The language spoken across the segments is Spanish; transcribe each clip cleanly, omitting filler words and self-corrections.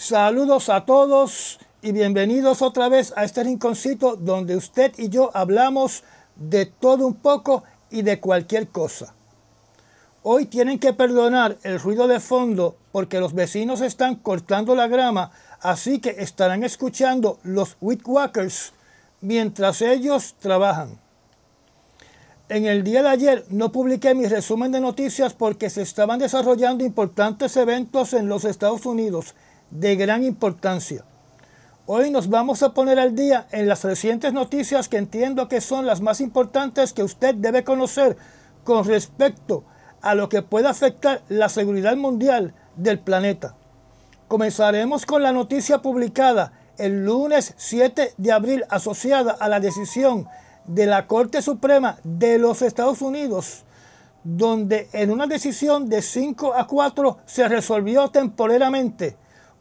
Saludos a todos y bienvenidos otra vez a este rinconcito donde usted y yo hablamos de todo un poco y de cualquier cosa. Hoy tienen que perdonar el ruido de fondo porque los vecinos están cortando la grama, así que estarán escuchando los weed whackers mientras ellos trabajan. En el día de ayer no publiqué mi resumen de noticias porque se estaban desarrollando importantes eventos en los Estados Unidos de gran importancia. Hoy nos vamos a poner al día en las recientes noticias que entiendo que son las más importantes que usted debe conocer con respecto a lo que puede afectar la seguridad mundial del planeta. Comenzaremos con la noticia publicada el lunes 7 de abril asociada a la decisión de la Corte Suprema de los Estados Unidos, donde en una decisión de 5-4 se resolvió temporalmente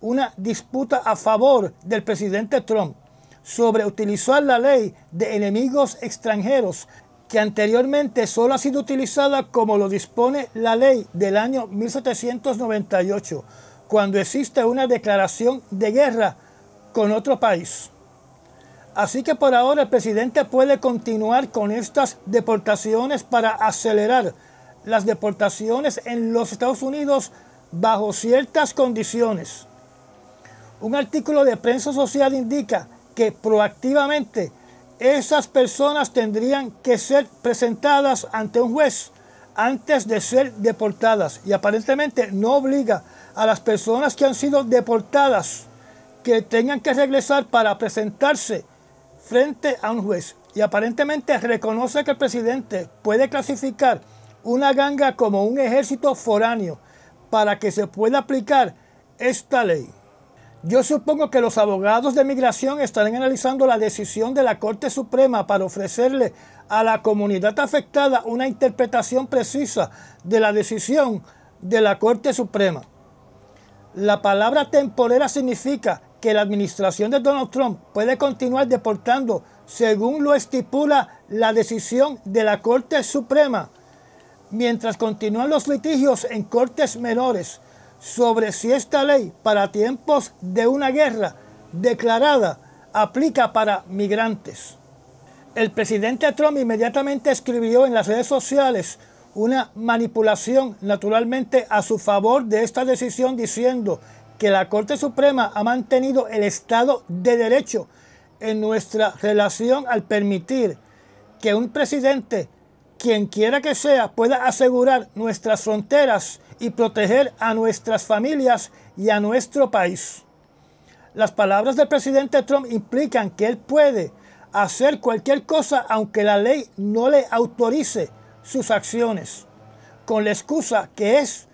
una disputa a favor del presidente Trump sobre utilizar la ley de enemigos extranjeros que anteriormente solo ha sido utilizada como lo dispone la ley del año 1798, cuando existe una declaración de guerra con otro país. Así que por ahora el presidente puede continuar con estas deportaciones para acelerar las deportaciones en los Estados Unidos bajo ciertas condiciones. Un artículo de prensa social indica que proactivamente esas personas tendrían que ser presentadas ante un juez antes de ser deportadas y aparentemente no obliga a las personas que han sido deportadas que tengan que regresar para presentarse frente a un juez, y aparentemente reconoce que el presidente puede clasificar una ganga como un ejército foráneo para que se pueda aplicar esta ley. Yo supongo que los abogados de migración estarán analizando la decisión de la Corte Suprema para ofrecerle a la comunidad afectada una interpretación precisa de la decisión de la Corte Suprema. La palabra temporera significa que la administración de Donald Trump puede continuar deportando según lo estipula la decisión de la Corte Suprema, mientras continúan los litigios en cortes menores sobre si esta ley para tiempos de una guerra declarada aplica para migrantes. El presidente Trump inmediatamente escribió en las redes sociales una manipulación naturalmente a su favor de esta decisión, diciendo que la Corte Suprema ha mantenido el Estado de Derecho en nuestra relación al permitir que un presidente, quien quiera que sea, pueda asegurar nuestras fronteras y proteger a nuestras familias y a nuestro país. Las palabras del presidente Trump implican que él puede hacer cualquier cosa aunque la ley no le autorice sus acciones, con la excusa que es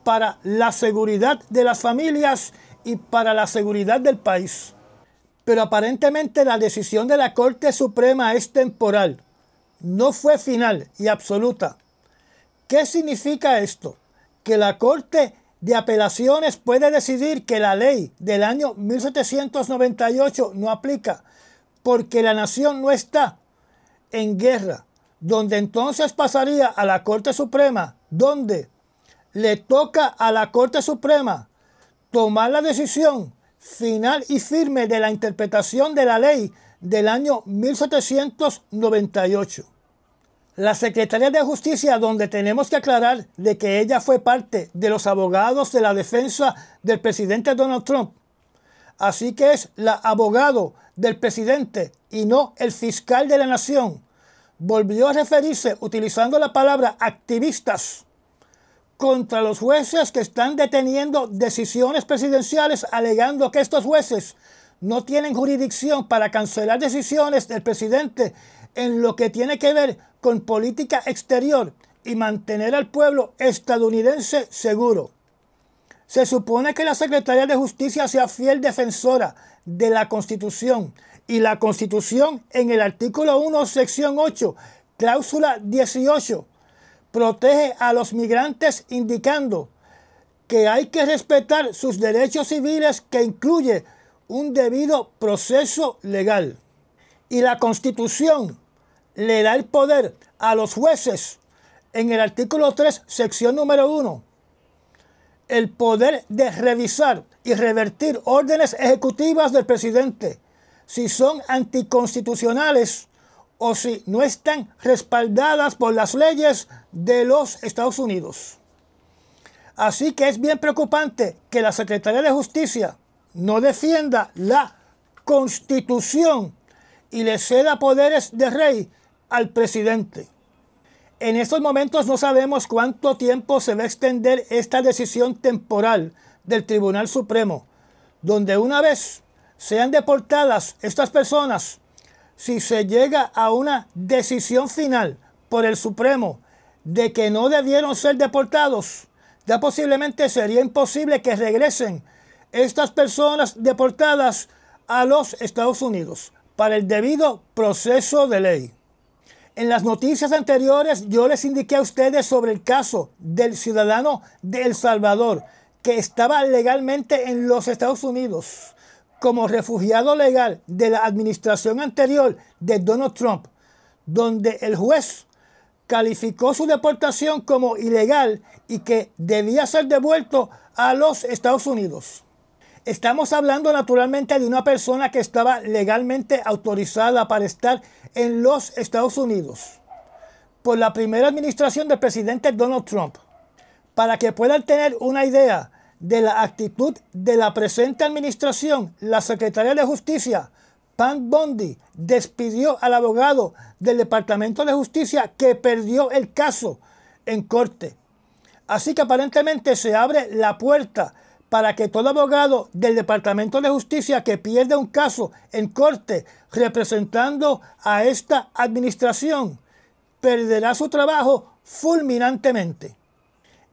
para la seguridad de las familias y para la seguridad del país. Pero aparentemente la decisión de la Corte Suprema es temporal, no fue final y absoluta. ¿Qué significa esto? Que la Corte de Apelaciones puede decidir que la ley del año 1798 no aplica porque la nación no está en guerra, donde entonces pasaría a la Corte Suprema, donde le toca a la Corte Suprema tomar la decisión final y firme de la interpretación de la ley del año 1798. La Secretaría de Justicia, donde tenemos que aclarar de que ella fue parte de los abogados de la defensa del presidente Donald Trump, así que es la abogado del presidente y no el fiscal de la nación, volvió a referirse utilizando la palabra activistas contra los jueces que están deteniendo decisiones presidenciales, alegando que estos jueces no tienen jurisdicción para cancelar decisiones del presidente en lo que tiene que ver con política exterior y mantener al pueblo estadounidense seguro. Se supone que la Secretaría de Justicia sea fiel defensora de la Constitución, y la Constitución en el artículo 1, sección 8, cláusula 18, protege a los migrantes indicando que hay que respetar sus derechos civiles, que incluye un debido proceso legal. Y la Constitución le da el poder a los jueces en el artículo 3, sección número 1, el poder de revisar y revertir órdenes ejecutivas del presidente si son anticonstitucionales o si no están respaldadas por las leyes de los Estados Unidos. Así que es bien preocupante que la Secretaría de Justicia no defienda la Constitución y le ceda poderes de rey al presidente. En estos momentos no sabemos cuánto tiempo se va a extender esta decisión temporal del Tribunal Supremo, donde una vez sean deportadas estas personas, si se llega a una decisión final por el Supremo de que no debieron ser deportados, ya posiblemente sería imposible que regresen estas personas deportadas a los Estados Unidos para el debido proceso de ley. En las noticias anteriores yo les indiqué a ustedes sobre el caso del ciudadano de El Salvador que estaba legalmente en los Estados Unidos como refugiado legal de la administración anterior de Donald Trump, donde el juez calificó su deportación como ilegal y que debía ser devuelto a los Estados Unidos. Estamos hablando naturalmente de una persona que estaba legalmente autorizada para estar en los Estados Unidos por la primera administración del presidente Donald Trump. Para que puedan tener una idea de la actitud de la presente administración, la Secretaría de Justicia, Pam Bondi, despidió al abogado del Departamento de Justicia que perdió el caso en corte. Así que aparentemente se abre la puerta para que todo abogado del Departamento de Justicia que pierde un caso en corte representando a esta administración perderá su trabajo fulminantemente.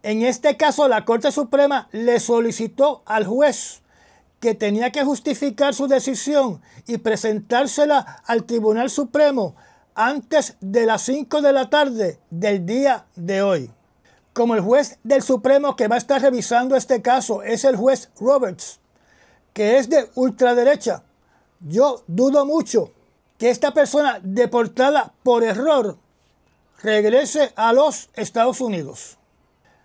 En este caso, la Corte Suprema le solicitó al juez que tenía que justificar su decisión y presentársela al Tribunal Supremo antes de las 5 de la tarde del día de hoy. Como el juez del Supremo que va a estar revisando este caso es el juez Roberts, que es de ultraderecha, yo dudo mucho que esta persona deportada por error regrese a los Estados Unidos.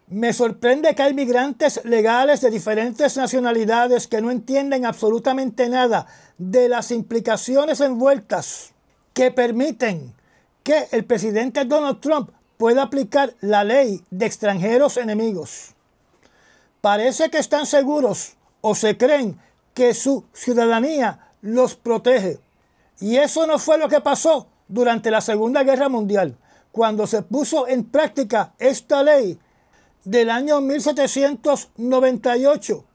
Me sorprende que hay migrantes legales de diferentes nacionalidades que no entienden absolutamente nada de las implicaciones envueltas que permiten que el presidente Donald Trump pueda aplicar la ley de extranjeros enemigos. Parece que están seguros o se creen que su ciudadanía los protege. Y eso no fue lo que pasó durante la Segunda Guerra Mundial, cuando se puso en práctica esta ley del año 1798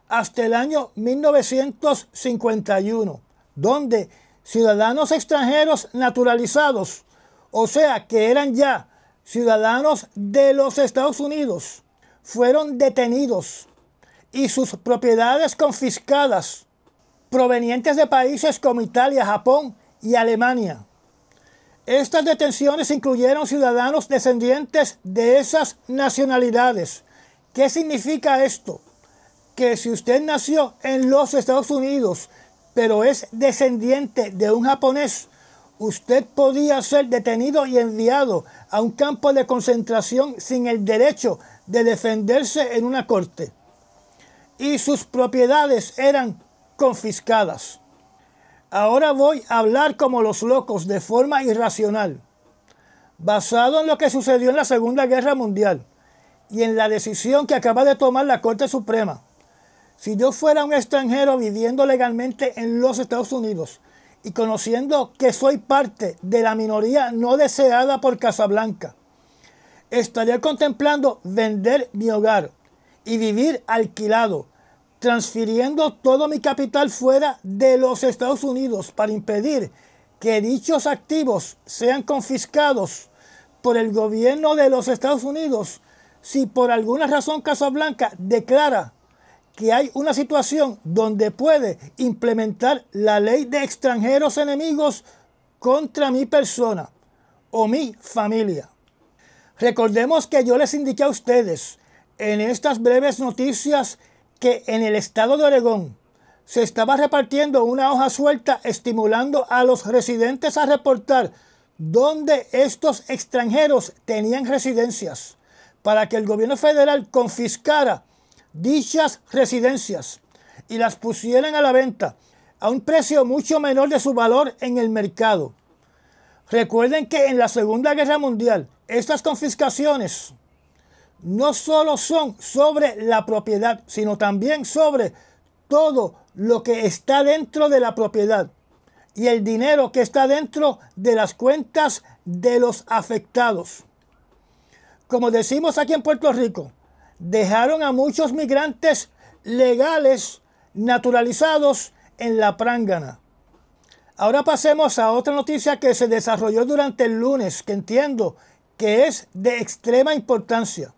hasta el año 1951, donde ciudadanos extranjeros naturalizados, o sea que eran ya ciudadanos de los Estados Unidos, fueron detenidos y sus propiedades confiscadas, provenientes de países como Italia, Japón y Alemania. Estas detenciones incluyeron ciudadanos descendientes de esas nacionalidades. ¿Qué significa esto? Que si usted nació en los Estados Unidos, pero es descendiente de un japonés, usted podía ser detenido y enviado a un campo de concentración sin el derecho de defenderse en una corte. Y sus propiedades eran confiscadas. Ahora voy a hablar como los locos, de forma irracional, basado en lo que sucedió en la Segunda Guerra Mundial y en la decisión que acaba de tomar la Corte Suprema. Si yo fuera un extranjero viviendo legalmente en los Estados Unidos y conociendo que soy parte de la minoría no deseada por Casablanca, estaría contemplando vender mi hogar y vivir alquilado, transfiriendo todo mi capital fuera de los Estados Unidos para impedir que dichos activos sean confiscados por el gobierno de los Estados Unidos si por alguna razón Casablanca declara que hay una situación donde puede implementar la ley de extranjeros enemigos contra mi persona o mi familia. Recordemos que yo les indiqué a ustedes en estas breves noticias que en el estado de Oregón se estaba repartiendo una hoja suelta estimulando a los residentes a reportar dónde estos extranjeros tenían residencias para que el gobierno federal confiscara dichas residencias y las pusieran a la venta a un precio mucho menor de su valor en el mercado. Recuerden que en la Segunda Guerra Mundial estas confiscaciones no solo son sobre la propiedad, sino también sobre todo lo que está dentro de la propiedad y el dinero que está dentro de las cuentas de los afectados. Como decimos aquí en Puerto Rico, dejaron a muchos migrantes legales naturalizados en la prángana. Ahora pasemos a otra noticia que se desarrolló durante el lunes, que entiendo que es de extrema importancia.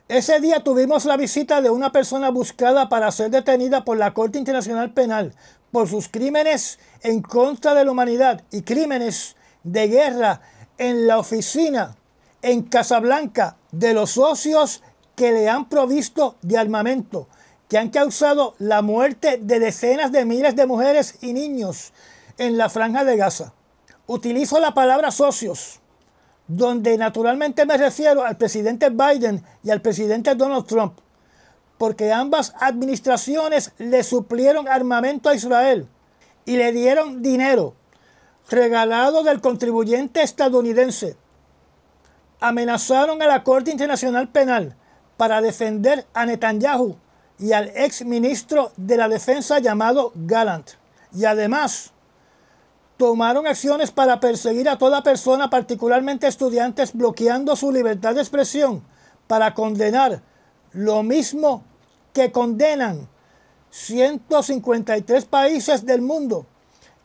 Ese día tuvimos la visita de una persona buscada para ser detenida por la Corte Internacional Penal por sus crímenes en contra de la humanidad y crímenes de guerra en la oficina en Casablanca de los socios que le han provisto de armamento, que han causado la muerte de decenas de miles de mujeres y niños en la Franja de Gaza. Utilizo la palabra socios, donde naturalmente me refiero al presidente Biden y al presidente Donald Trump, porque ambas administraciones le suplieron armamento a Israel y le dieron dinero regalado del contribuyente estadounidense. Amenazaron a la Corte Internacional Penal para defender a Netanyahu y al ex ministro de la Defensa llamado Gallant. Y además tomaron acciones para perseguir a toda persona, particularmente estudiantes, bloqueando su libertad de expresión, para condenar lo mismo que condenan 153 países del mundo,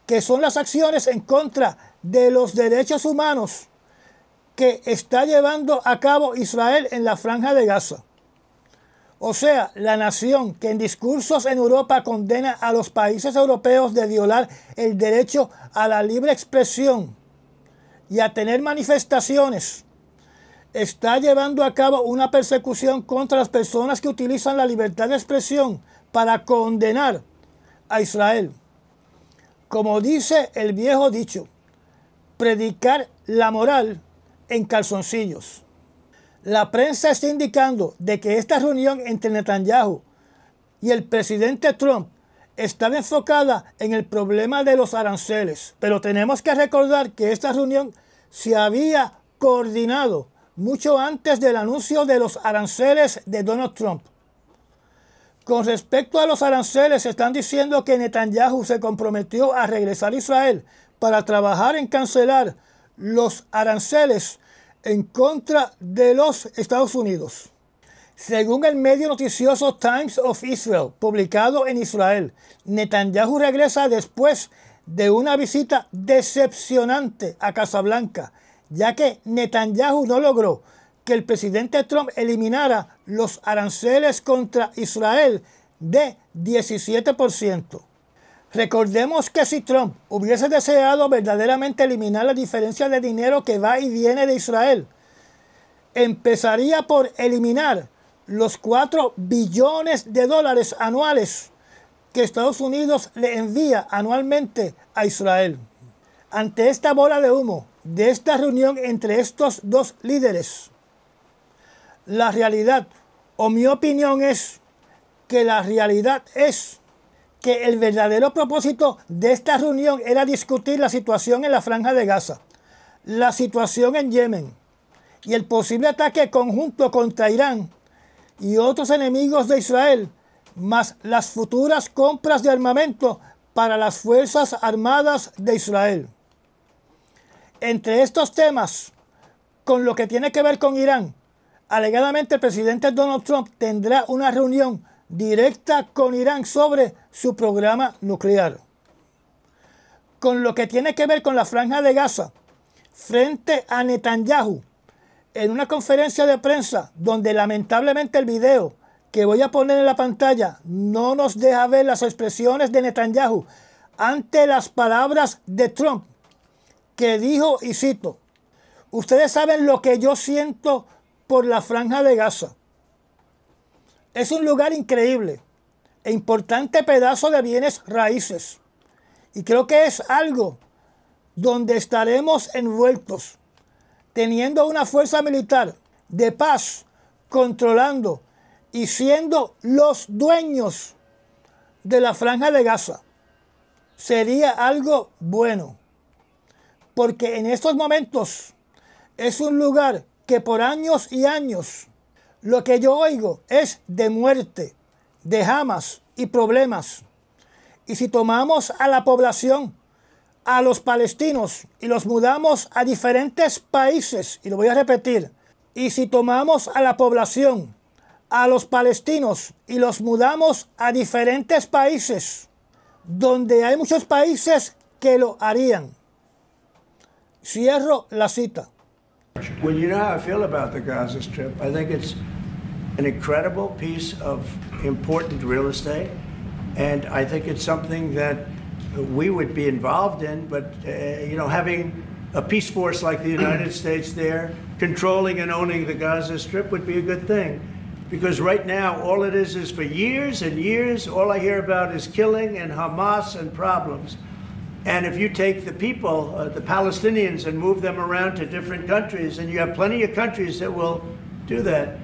que son las acciones en contra de los derechos humanos que está llevando a cabo Israel en la Franja de Gaza. O sea, la nación que en discursos en Europa condena a los países europeos de violar el derecho a la libre expresión y a tener manifestaciones, está llevando a cabo una persecución contra las personas que utilizan la libertad de expresión para condenar a Israel. Como dice el viejo dicho, predicar la moral en calzoncillos. La prensa está indicando de que esta reunión entre Netanyahu y el presidente Trump estaba enfocada en el problema de los aranceles, pero tenemos que recordar que esta reunión se había coordinado mucho antes del anuncio de los aranceles de Donald Trump. Con respecto a los aranceles, están diciendo que Netanyahu se comprometió a regresar a Israel para trabajar en cancelar los aranceles en contra de los Estados Unidos. Según el medio noticioso Times of Israel, publicado en Israel, Netanyahu regresa después de una visita decepcionante a Casablanca, ya que Netanyahu no logró que el presidente Trump eliminara los aranceles contra Israel de 17%. Recordemos que si Trump hubiese deseado verdaderamente eliminar la diferencia de dinero que va y viene de Israel, empezaría por eliminar los 4 billones de dólares anuales que Estados Unidos le envía anualmente a Israel. Ante esta bola de humo de esta reunión entre estos dos líderes, la realidad, o mi opinión es que la realidad es que el verdadero propósito de esta reunión era discutir la situación en la Franja de Gaza, la situación en Yemen y el posible ataque conjunto contra Irán y otros enemigos de Israel, más las futuras compras de armamento para las Fuerzas Armadas de Israel. Entre estos temas, con lo que tiene que ver con Irán, alegadamente el presidente Donald Trump tendrá una reunión directa con Irán sobre su programa nuclear. Con lo que tiene que ver con la Franja de Gaza, frente a Netanyahu, en una conferencia de prensa donde lamentablemente el video que voy a poner en la pantalla no nos deja ver las expresiones de Netanyahu ante las palabras de Trump, que dijo, y cito, ustedes saben lo que yo siento por la Franja de Gaza. Es un lugar increíble e importante pedazo de bienes raíces. Y creo que es algo donde estaremos envueltos, teniendo una fuerza militar de paz, controlando y siendo los dueños de la Franja de Gaza. Sería algo bueno, porque en estos momentos es un lugar que por años y años lo que yo oigo es de muerte, de Hamas y problemas. Y si tomamos a la población, a los palestinos, y los mudamos a diferentes países, y lo voy a repetir, y si tomamos a la población, a los palestinos, y los mudamos a diferentes países, donde hay muchos países que lo harían. Cierro la cita. Well, you know how I feel about the Gaza Strip. I think it's an incredible piece of important real estate, and I think it's something that we would be involved in, but you know, having a peace force like the United States there, controlling and owning the Gaza Strip would be a good thing. Because right now, all it is for years and years, all I hear about is killing and Hamas and problems. And if you take the people, the Palestinians, and move them around to different countries, and you have plenty of countries that will do that.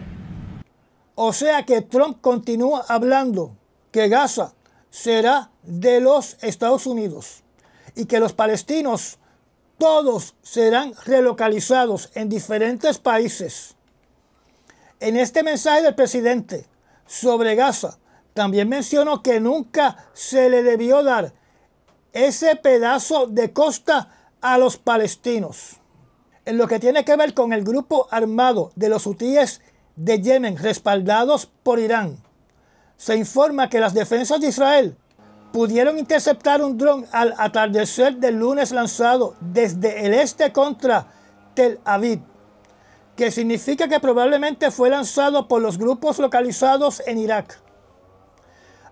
O sea que Trump continúa hablando que Gaza será de los Estados Unidos y que los palestinos todos serán relocalizados en diferentes países. En este mensaje del presidente sobre Gaza, también mencionó que nunca se le debió dar ese pedazo de costa a los palestinos. En lo que tiene que ver con el grupo armado de los hutíes de Yemen, respaldados por Irán, se informa que las defensas de Israel pudieron interceptar un dron al atardecer del lunes lanzado desde el este contra Tel Aviv, que significa que probablemente fue lanzado por los grupos localizados en Irak.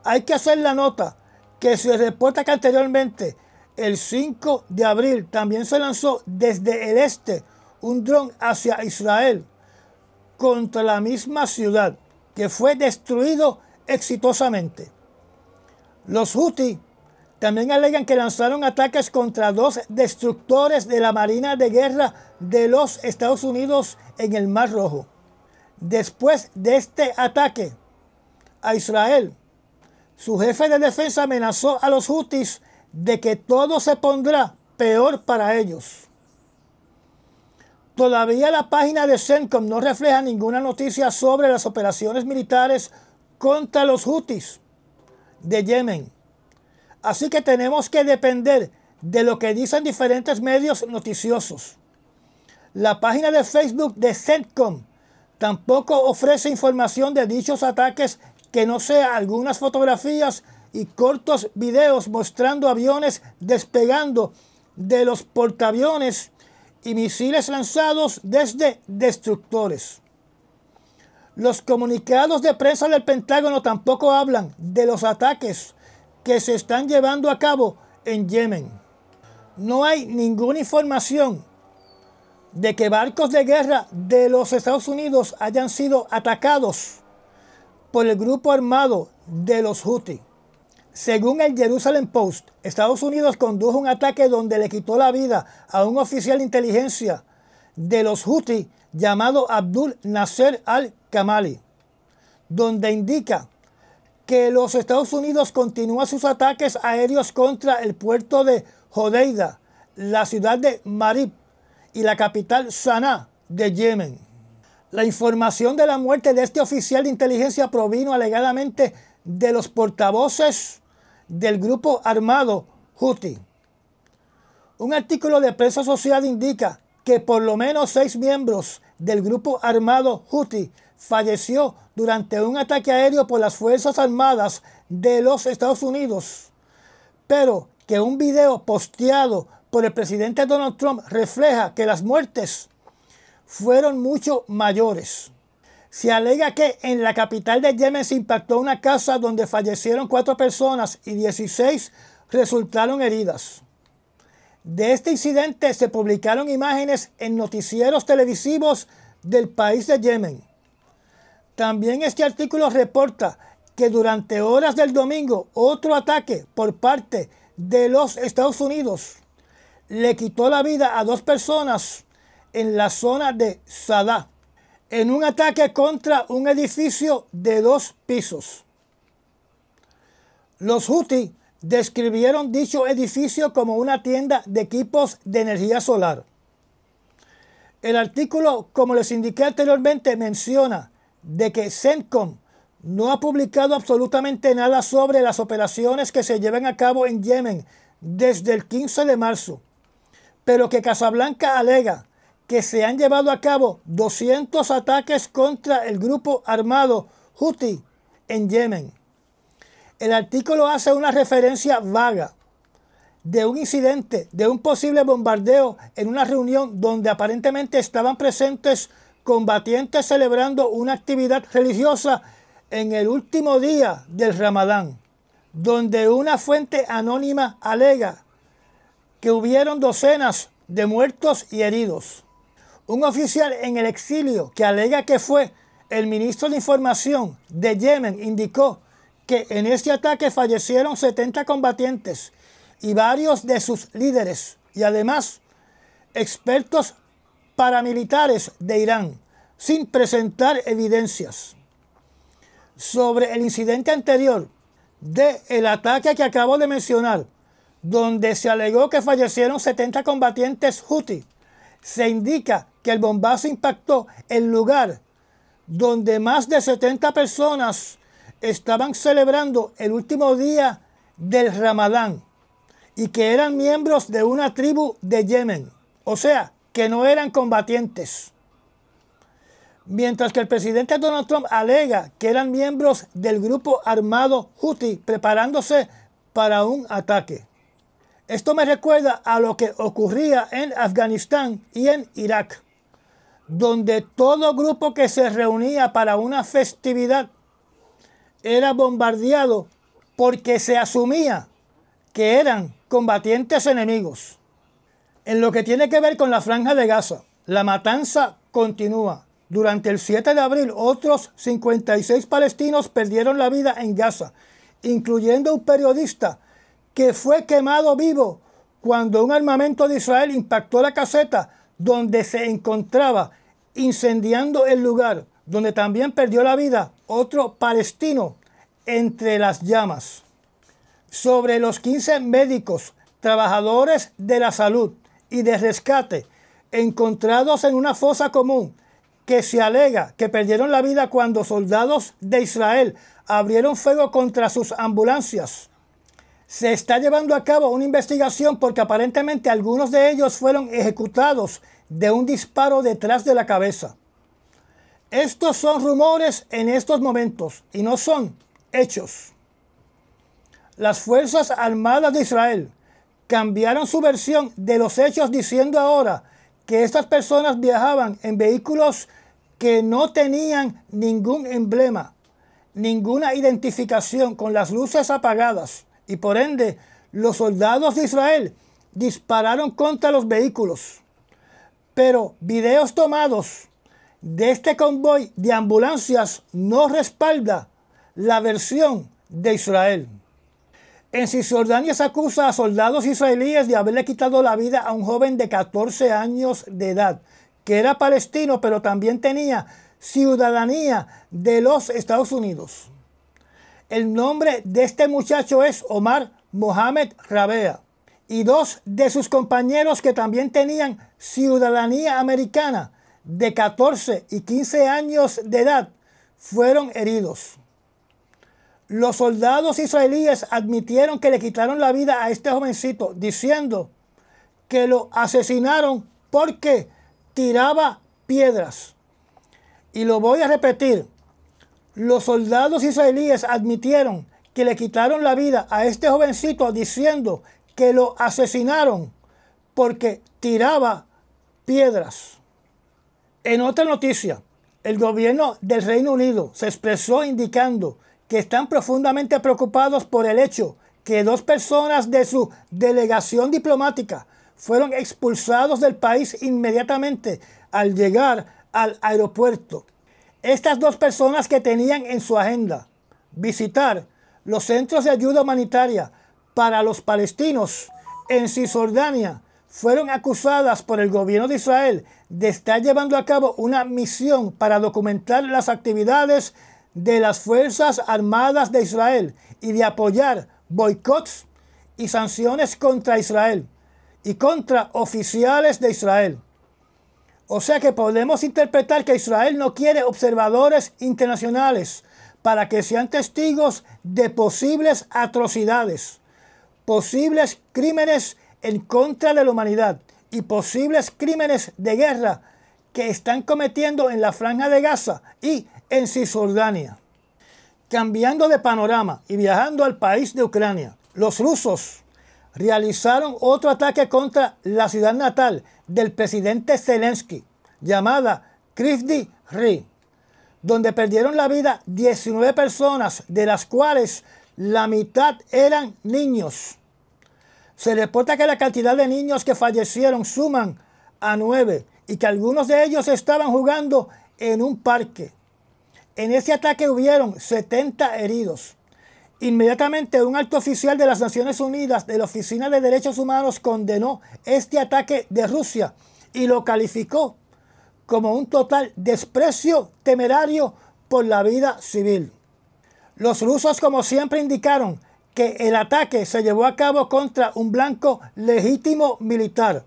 Hay que hacer la nota que se reporta que anteriormente, el 5 de abril, también se lanzó desde el este un dron hacia Israel contra la misma ciudad, que fue destruido exitosamente. Los Houthi también alegan que lanzaron ataques contra 2 destructores de la Marina de Guerra de los Estados Unidos en el Mar Rojo. Después de este ataque a Israel, su jefe de defensa amenazó a los Houthis de que todo se pondrá peor para ellos. Todavía la página de CENTCOM no refleja ninguna noticia sobre las operaciones militares contra los Houthis de Yemen. Así que tenemos que depender de lo que dicen diferentes medios noticiosos. La página de Facebook de CENTCOM tampoco ofrece información de dichos ataques que no sea algunas fotografías y cortos videos mostrando aviones despegando de los portaaviones y misiles lanzados desde destructores. Los comunicados de prensa del Pentágono tampoco hablan de los ataques que se están llevando a cabo en Yemen. No hay ninguna información de que barcos de guerra de los Estados Unidos hayan sido atacados por el grupo armado de los Houthi. Según el Jerusalem Post, Estados Unidos condujo un ataque donde le quitó la vida a un oficial de inteligencia de los Houthi llamado Abdul Nasser al-Kamali, donde indica que los Estados Unidos continúan sus ataques aéreos contra el puerto de Hodeida, la ciudad de Marib y la capital Sanaa de Yemen. La información de la muerte de este oficial de inteligencia provino alegadamente de los portavoces del grupo armado Houthi. Un artículo de prensa asociada indica que por lo menos 6 miembros del grupo armado Houthi falleció durante un ataque aéreo por las Fuerzas Armadas de los Estados Unidos, pero que un video posteado por el presidente Donald Trump refleja que las muertes fueron mucho mayores. Se alega que en la capital de Yemen se impactó una casa donde fallecieron 4 personas y 16 resultaron heridas. De este incidente se publicaron imágenes en noticieros televisivos del país de Yemen. También este artículo reporta que durante horas del domingo otro ataque por parte de los Estados Unidos le quitó la vida a 2 personas en la zona de Sadá. en un ataque contra un edificio de 2 pisos. Los Houthi describieron dicho edificio como una tienda de equipos de energía solar. El artículo, como les indiqué anteriormente, menciona de que CENTCOM no ha publicado absolutamente nada sobre las operaciones que se llevan a cabo en Yemen desde el 15 de marzo, pero que Casablanca alega que se han llevado a cabo 200 ataques contra el grupo armado Houthi en Yemen. El artículo hace una referencia vaga de un incidente, de un posible bombardeo en una reunión donde aparentemente estaban presentes combatientes celebrando una actividad religiosa en el último día del Ramadán, donde una fuente anónima alega que hubieron docenas de muertos y heridos. Un oficial en el exilio que alega que fue el ministro de Información de Yemen indicó que en este ataque fallecieron 70 combatientes y varios de sus líderes, y además expertos paramilitares de Irán, sin presentar evidencias. Sobre el incidente anterior del ataque que acabo de mencionar, donde se alegó que fallecieron 70 combatientes Houthi, se indica que el bombazo impactó el lugar donde más de 70 personas estaban celebrando el último día del Ramadán y que eran miembros de una tribu de Yemen, o sea, que no eran combatientes. Mientras que el presidente Donald Trump alega que eran miembros del grupo armado Houthi preparándose para un ataque. Esto me recuerda a lo que ocurría en Afganistán y en Irak, donde todo grupo que se reunía para una festividad era bombardeado porque se asumía que eran combatientes enemigos. En lo que tiene que ver con la Franja de Gaza, la matanza continúa. Durante el 7 de abril, otros 56 palestinos perdieron la vida en Gaza, incluyendo un periodista que fue quemado vivo cuando un armamento de Israel impactó la caseta donde se encontraba, incendiando el lugar, donde también perdió la vida otro palestino entre las llamas. Sobre los 15 médicos, trabajadores de la salud y de rescate encontrados en una fosa común, que se alega que perdieron la vida cuando soldados de Israel abrieron fuego contra sus ambulancias. Se está llevando a cabo una investigación porque aparentemente algunos de ellos fueron ejecutados de un disparo detrás de la cabeza. Estos son rumores en estos momentos y no son hechos. Las Fuerzas Armadas de Israel cambiaron su versión de los hechos diciendo ahora que estas personas viajaban en vehículos que no tenían ningún emblema, ninguna identificación, con las luces apagadas, y por ende los soldados de Israel dispararon contra los vehículos. Pero videos tomados de este convoy de ambulancias no respalda la versión de Israel. En Cisjordania se acusa a soldados israelíes de haberle quitado la vida a un joven de 14 años de edad, que era palestino, pero también tenía ciudadanía de los Estados Unidos. El nombre de este muchacho es Omar Mohamed Rabea, y 2 de sus compañeros que también tenían ciudadanía americana de 14 y 15 años de edad fueron heridos. Los soldados israelíes admitieron que le quitaron la vida a este jovencito, diciendo que lo asesinaron porque tiraba piedras. Y lo voy a repetir. Los soldados israelíes admitieron que le quitaron la vida a este jovencito, diciendo que lo asesinaron porque tiraba piedras. En otra noticia, el gobierno del Reino Unido se expresó indicando que están profundamente preocupados por el hecho que 2 personas de su delegación diplomática fueron expulsados del país inmediatamente al llegar al aeropuerto. Estas 2 personas, que tenían en su agenda visitar los centros de ayuda humanitaria para los palestinos en Cisjordania, fueron acusadas por el gobierno de Israel de estar llevando a cabo una misión para documentar las actividades de las Fuerzas Armadas de Israel y de apoyar boicots y sanciones contra Israel y contra oficiales de Israel. O sea que podemos interpretar que Israel no quiere observadores internacionales para que sean testigos de posibles atrocidades, posibles crímenes en contra de la humanidad y posibles crímenes de guerra que están cometiendo en la Franja de Gaza y en Cisjordania. Cambiando de panorama y viajando al país de Ucrania, los rusos realizaron otro ataque contra la ciudad natal del presidente Zelensky, llamada Kryvyi Rih, donde perdieron la vida 19 personas, de las cuales la mitad eran niños. Se reporta que la cantidad de niños que fallecieron suman a 9 y que algunos de ellos estaban jugando en un parque. En ese ataque hubieron 70 heridos. Inmediatamente un alto oficial de las Naciones Unidas de la Oficina de Derechos Humanos condenó este ataque de Rusia y lo calificó como un total desprecio temerario por la vida civil. Los rusos, como siempre, indicaron que el ataque se llevó a cabo contra un blanco legítimo militar,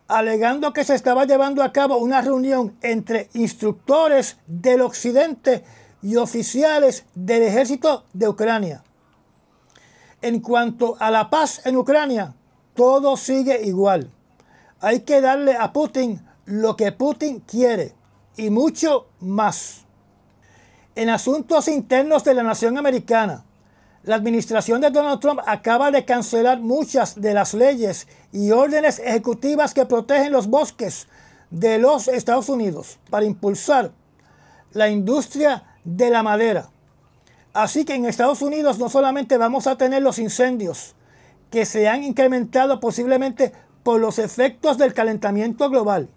alegando que se estaba llevando a cabo una reunión entre instructores del occidente y oficiales del ejército de Ucrania. En cuanto a la paz en Ucrania, todo sigue igual. Hay que darle a Putin lo que Putin quiere y mucho más. En asuntos internos de la nación americana, la administración de Donald Trump acaba de cancelar muchas de las leyes y órdenes ejecutivas que protegen los bosques de los Estados Unidos para impulsar la industria de la madera. Así que en Estados Unidos no solamente vamos a tener los incendios que se han incrementado posiblemente por los efectos del calentamiento global,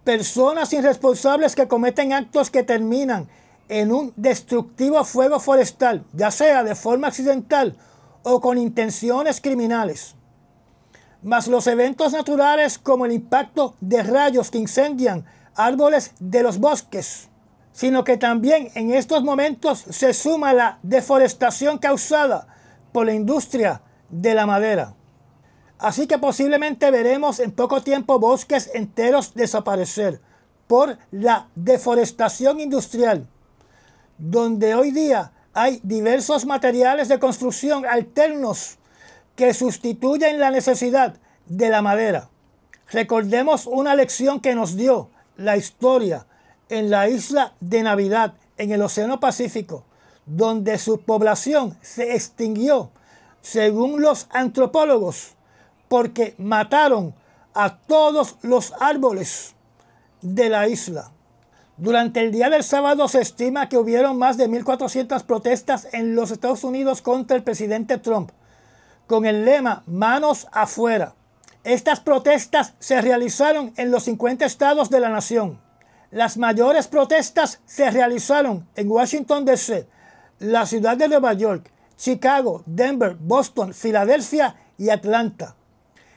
personas irresponsables que cometen actos que terminan en un destructivo fuego forestal, ya sea de forma accidental o con intenciones criminales, más los eventos naturales como el impacto de rayos que incendian árboles de los bosques, sino que también en estos momentos se suma la deforestación causada por la industria de la madera. Así que posiblemente veremos en poco tiempo bosques enteros desaparecer por la deforestación industrial, donde hoy día hay diversos materiales de construcción alternos que sustituyen la necesidad de la madera. Recordemos una lección que nos dio la historia en la isla de Navidad, en el Océano Pacífico, donde su población se extinguió, según los antropólogos, porque mataron a todos los árboles de la isla. Durante el día del sábado se estima que hubieron más de 1.400 protestas en los Estados Unidos contra el presidente Trump, con el lema "Manos afuera". Estas protestas se realizaron en los 50 estados de la nación. Las mayores protestas se realizaron en Washington, D.C., la ciudad de Nueva York, Chicago, Denver, Boston, Filadelfia y Atlanta.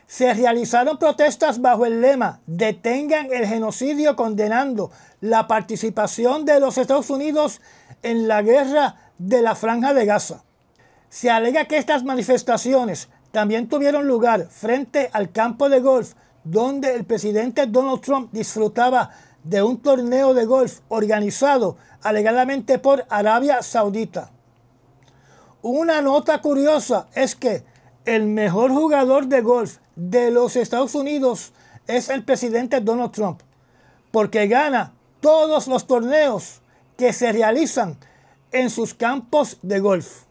Se realizaron protestas bajo el lema "Detengan el genocidio", condenando la participación de los Estados Unidos en la guerra de la Franja de Gaza. Se alega que estas manifestaciones también tuvieron lugar frente al campo de golf donde el presidente Donald Trump disfrutaba de un torneo de golf organizado alegadamente por Arabia Saudita. Una nota curiosa es que el mejor jugador de golf de los Estados Unidos es el presidente Donald Trump, porque gana todos los torneos que se realizan en sus campos de golf.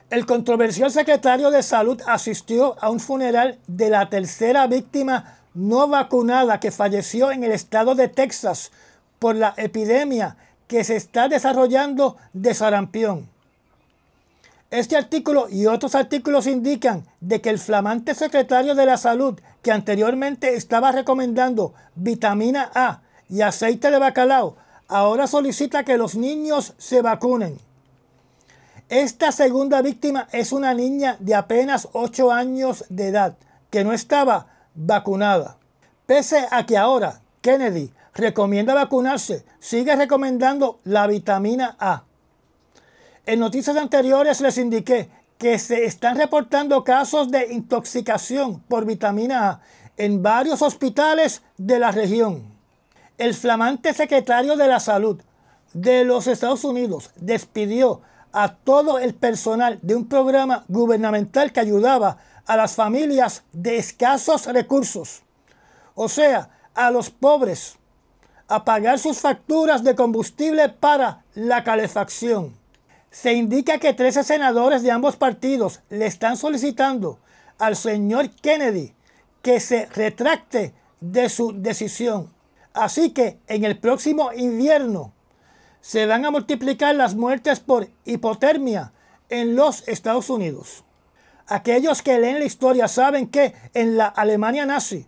El controversial secretario de Salud asistió a un funeral de la tercera víctima no vacunada que falleció en el estado de Texas por la epidemia que se está desarrollando de sarampión. Este artículo y otros artículos indican de que el flamante secretario de la Salud, que anteriormente estaba recomendando vitamina A y aceite de bacalao, ahora solicita que los niños se vacunen. Esta segunda víctima es una niña de apenas 8 años de edad, que no estaba vacunada. Pese a que ahora Kennedy recomienda vacunarse, sigue recomendando la vitamina A. En noticias anteriores les indiqué que se están reportando casos de intoxicación por vitamina A en varios hospitales de la región. El flamante secretario de la Salud de los Estados Unidos despidió a todo el personal de un programa gubernamental que ayudaba a las familias de escasos recursos, o sea, a los pobres, a pagar sus facturas de combustible para la calefacción. Se indica que 13 senadores de ambos partidos le están solicitando al señor Kennedy que se retracte de su decisión. Así que en el próximo invierno se van a multiplicar las muertes por hipotermia en los Estados Unidos. Aquellos que leen la historia saben que en la Alemania nazi,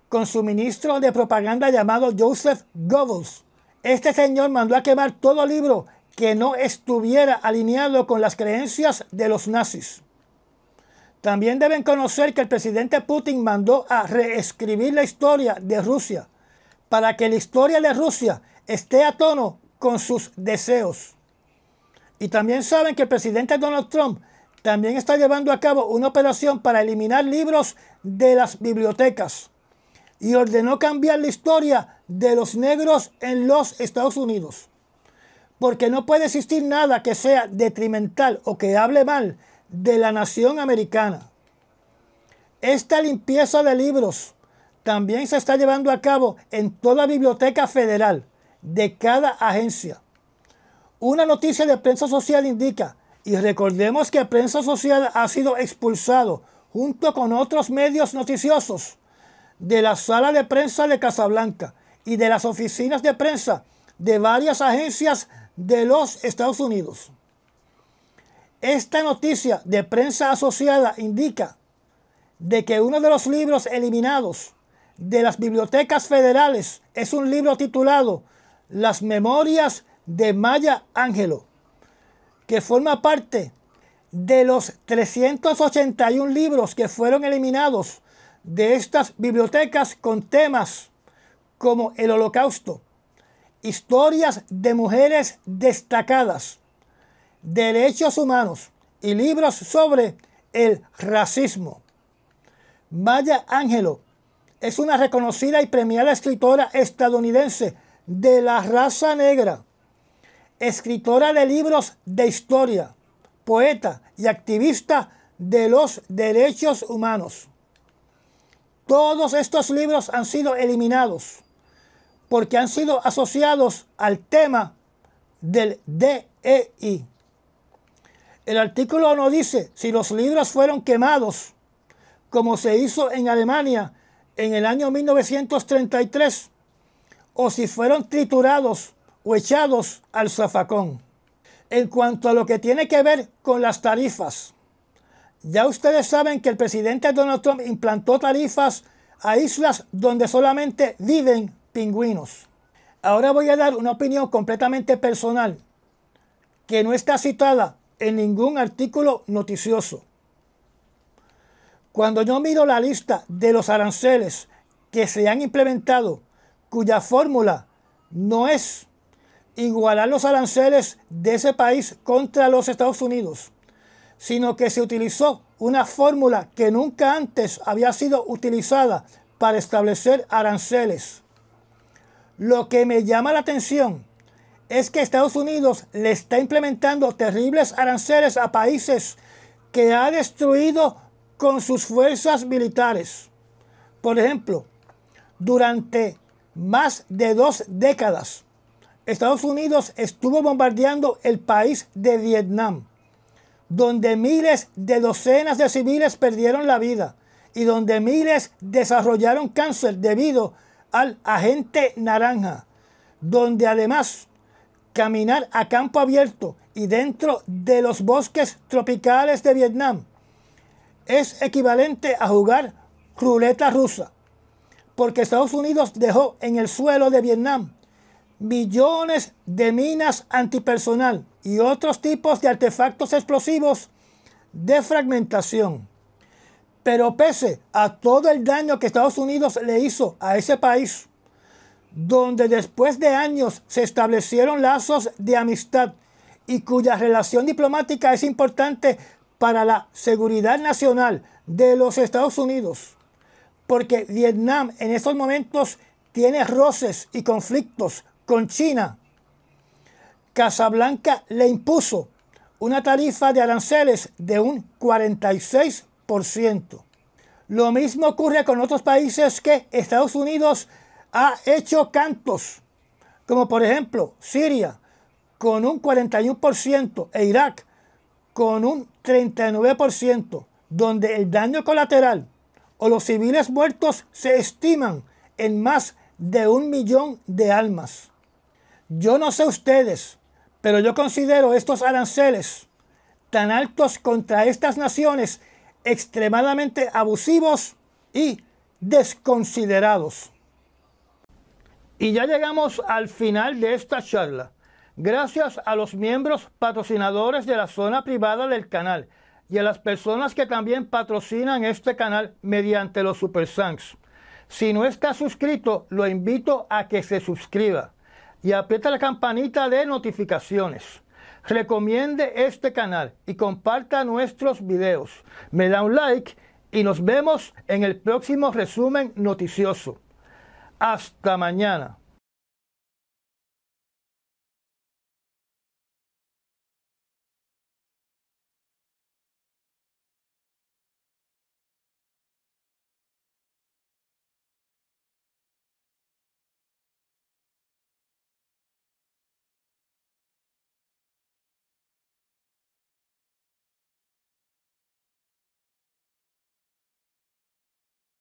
con su ministro de propaganda llamado Joseph Goebbels, este señor mandó a quemar todo libro que no estuviera alineado con las creencias de los nazis. También deben conocer que el presidente Putin mandó a reescribir la historia de Rusia para que la historia de Rusia esté a tono con sus deseos. Y también saben que el presidente Donald Trump también está llevando a cabo una operación para eliminar libros de las bibliotecas y ordenó cambiar la historia de los negros en los Estados Unidos, porque no puede existir nada que sea detrimental o que hable mal de la nación americana. Esta limpieza de libros también se está llevando a cabo en toda biblioteca federal de cada agencia. Una noticia de Prensa Social indica, y recordemos que Prensa Social ha sido expulsado junto con otros medios noticiosos de la sala de prensa de Casablanca y de las oficinas de prensa de varias agencias de los Estados Unidos. Esta noticia de Prensa Asociada indica de que uno de los libros eliminados de las bibliotecas federales es un libro titulado Las Memorias de Maya Angelou, que forma parte de los 381 libros que fueron eliminados de estas bibliotecas con temas como el Holocausto, historias de mujeres destacadas, derechos humanos y libros sobre el racismo. Maya Angelou es una reconocida y premiada escritora estadounidense de la raza negra, escritora de libros de historia, poeta y activista de los derechos humanos. Todos estos libros han sido eliminados porque han sido asociados al tema del DEI. El artículo no dice si los libros fueron quemados, como se hizo en Alemania en el año 1933, o si fueron triturados o echados al zafacón. En cuanto a lo que tiene que ver con las tarifas, ya ustedes saben que el presidente Donald Trump implantó tarifas a islas donde solamente viven pingüinos. Ahora voy a dar una opinión completamente personal que no está citada en ningún artículo noticioso. Cuando yo miro la lista de los aranceles que se han implementado, cuya fórmula no es igualar los aranceles de ese país contra los Estados Unidos, sino que se utilizó una fórmula que nunca antes había sido utilizada para establecer aranceles. Lo que me llama la atención es que Estados Unidos le está implementando terribles aranceles a países que ha destruido con sus fuerzas militares. Por ejemplo, durante más de 2 décadas, Estados Unidos estuvo bombardeando el país de Vietnam, donde miles de docenas de civiles perdieron la vida y donde miles desarrollaron cáncer debido al agente naranja, donde además caminar a campo abierto y dentro de los bosques tropicales de Vietnam es equivalente a jugar ruleta rusa, porque Estados Unidos dejó en el suelo de Vietnam millones de minas antipersonal y otros tipos de artefactos explosivos de fragmentación. Pero pese a todo el daño que Estados Unidos le hizo a ese país, donde después de años se establecieron lazos de amistad y cuya relación diplomática es importante para la seguridad nacional de los Estados Unidos, porque Vietnam en estos momentos tiene roces y conflictos con China, Casablanca le impuso una tarifa de aranceles de un 46%. Lo mismo ocurre con otros países que Estados Unidos ha hecho cantos, como por ejemplo Siria con un 41% e Irak con un 39%, donde el daño colateral o los civiles muertos se estiman en más de 1 millón de almas. Yo no sé ustedes, pero yo considero estos aranceles tan altos contra estas naciones extremadamente abusivos y desconsiderados. Y ya llegamos al final de esta charla. Gracias a los miembros patrocinadores de la zona privada del canal y a las personas que también patrocinan este canal mediante los Super Thanks. Si no está suscrito, lo invito a que se suscriba y aprieta la campanita de notificaciones. Recomiende este canal y comparta nuestros videos. Me da un like y nos vemos en el próximo resumen noticioso. Hasta mañana.